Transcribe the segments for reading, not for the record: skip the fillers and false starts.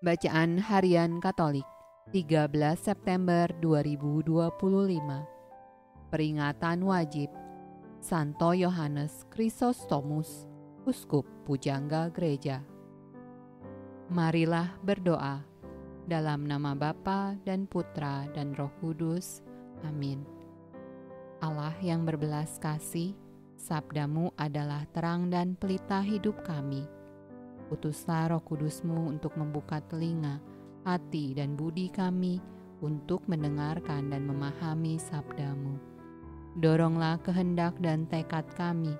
Bacaan Harian Katolik 13 September 2025. Peringatan wajib Santo Yohanes Chrysostomus, Uskup Pujangga Gereja. Marilah berdoa. Dalam nama Bapa dan Putra dan Roh Kudus. Amin. Allah yang berbelas kasih, sabdamu adalah terang dan pelita hidup kami. Utuslah Roh Kudus-Mu untuk membuka telinga, hati dan budi kami untuk mendengarkan dan memahami sabda-Mu. Doronglah kehendak dan tekad kami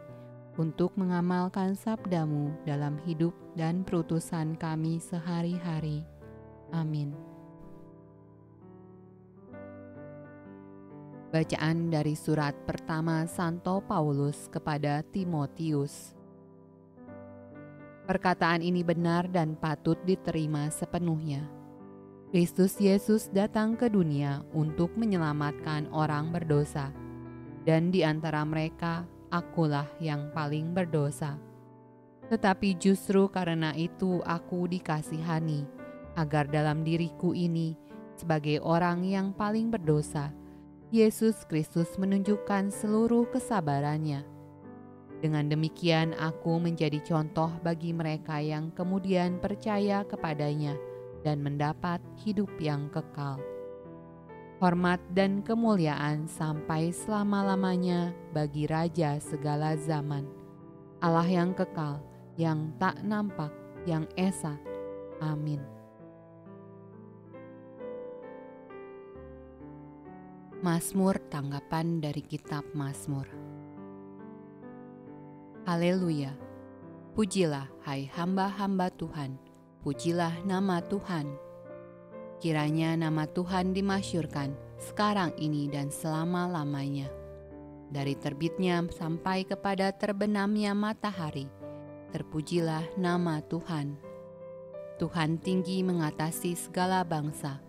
untuk mengamalkan sabda-Mu dalam hidup dan perutusan kami sehari-hari. Amin. Bacaan dari surat pertama Santo Paulus kepada Timotius. Perkataan ini benar dan patut diterima sepenuhnya. Kristus Yesus datang ke dunia untuk menyelamatkan orang berdosa, dan di antara mereka akulah yang paling berdosa. Tetapi justru karena itu aku dikasihani, agar dalam diriku ini, sebagai orang yang paling berdosa, Yesus Kristus menunjukkan seluruh kesabarannya. Dengan demikian aku menjadi contoh bagi mereka yang kemudian percaya kepadanya dan mendapat hidup yang kekal. Hormat dan kemuliaan sampai selama-lamanya bagi Raja segala zaman, Allah yang kekal, yang tak nampak, yang esa. Amin. Mazmur tanggapan dari kitab Mazmur. Haleluya. Pujilah hai hamba-hamba Tuhan, pujilah nama Tuhan. Kiranya nama Tuhan dimasyurkan sekarang ini dan selama-lamanya. Dari terbitnya sampai kepada terbenamnya matahari, terpujilah nama Tuhan. Tuhan tinggi mengatasi segala bangsa,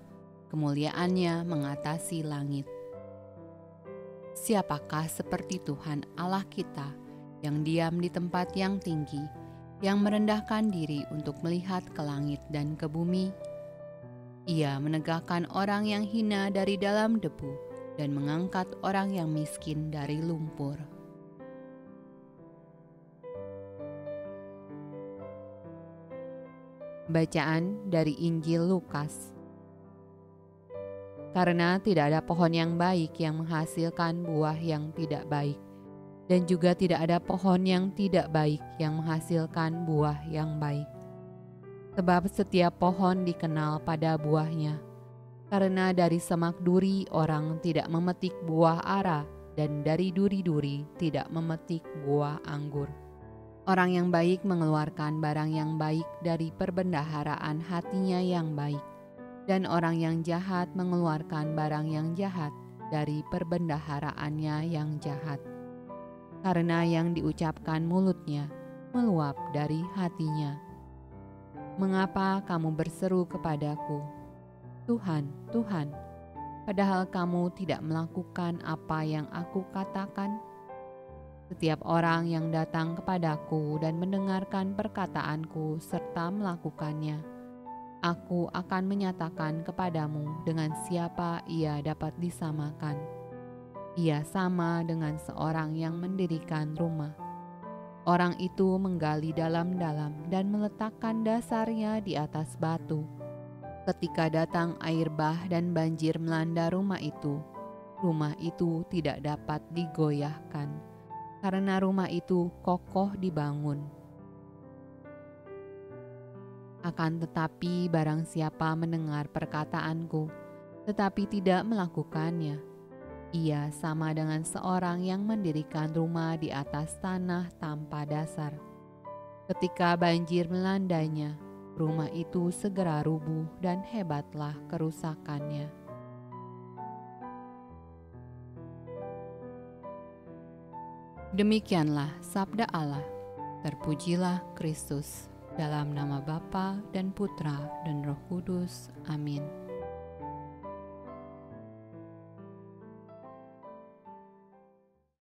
kemuliaannya mengatasi langit. Siapakah seperti Tuhan Allah kita, yang diam di tempat yang tinggi, yang merendahkan diri untuk melihat ke langit dan ke bumi? Ia menegakkan orang yang hina dari dalam debu dan mengangkat orang yang miskin dari lumpur. Bacaan dari Injil Lukas. Karena tidak ada pohon yang baik yang menghasilkan buah yang tidak baik, dan juga tidak ada pohon yang tidak baik yang menghasilkan buah yang baik. Sebab setiap pohon dikenal pada buahnya. Karena dari semak duri orang tidak memetik buah ara, dan dari duri-duri tidak memetik buah anggur. Orang yang baik mengeluarkan barang yang baik dari perbendaharaan hatinya yang baik, dan orang yang jahat mengeluarkan barang yang jahat dari perbendaharaannya yang jahat. Karena yang diucapkan mulutnya meluap dari hatinya. Mengapa kamu berseru kepadaku, Tuhan, Tuhan, padahal kamu tidak melakukan apa yang aku katakan? Setiap orang yang datang kepadaku dan mendengarkan perkataanku serta melakukannya, aku akan menyatakan kepadamu dengan siapa ia dapat disamakan. Ia sama dengan seorang yang mendirikan rumah. Orang itu menggali dalam-dalam dan meletakkan dasarnya di atas batu. Ketika datang air bah dan banjir melanda rumah itu tidak dapat digoyahkan, karena rumah itu kokoh dibangun. Akan tetapi barang siapa mendengar perkataanku, tetapi tidak melakukannya, ia sama dengan seorang yang mendirikan rumah di atas tanah tanpa dasar. Ketika banjir melandanya, rumah itu segera rubuh dan hebatlah kerusakannya. Demikianlah sabda Allah. Terpujilah Kristus. Dalam nama Bapa dan Putra dan Roh Kudus. Amin.